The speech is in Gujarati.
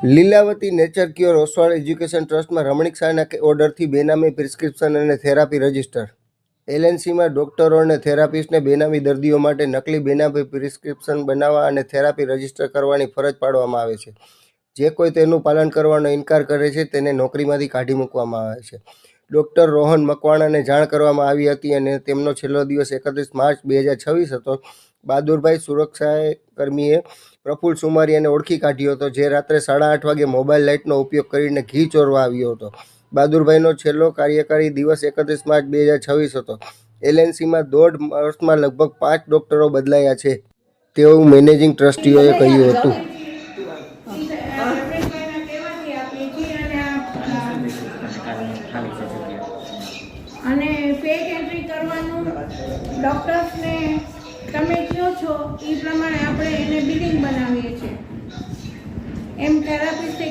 Lilavati nature cure Oswal education ટ્રસ્ટમાં રમણીક શાહના ઓર્ડરથી બેનામી પ્રિસ્ક્રિપ્શન અને થેરાપી રજિસ્ટર. એલએનસીમાં ડોક્ટરો અને થેરાપિસ્ટને બેનામી દર્દીઓ માટે નકલી બેનામી પ્રિસ્ક્રિપ્શન બનાવવા અને થેરાપી રજિસ્ટર કરવાની ફરજ પાડવામાં આવે છે. જે કોઈ તેનું પાલન કરવાનો ઇનકાર કરે છે તેને નોકરીમાંથી કાઢી મૂકવામાં આવે છે. ડૉક્ટર રોહન મકવાણાને જાણ કરવામાં આવી હતી અને તેમનો છેલ્લો દિવસ 31 માર્ચ 2026 હતો. બહાદુરભાઈ સુરક્ષા કર્મીએ પ્રફુલ્લ સુમારિયાને ઓળખી કાઢ્યો હતો, જે રાત્રે 8:30 વાગે મોબાઈલ લાઇટનો ઉપયોગ કરીને ઘી ચોરવા આવ્યો હતો. બહાદુરભાઈનો છેલ્લો કાર્યકારી દિવસ 31 માર્ચ 2026 હતો. એલએનસીમાં 1.5 વર્ષમાં લગભગ 5 ડોક્ટરો બદલાયા છે, તેવું મેનેજિંગ ટ્રસ્ટીઓએ કહ્યું હતું. અને ફેક એન્ટ્રી કરવાનું ડૉક્ટર્સને તમે કહો છો એ પ્રમાણે આપણે એને બિલિંગ બનાવીએ છીએ. એમ થેરાપિસ્ટે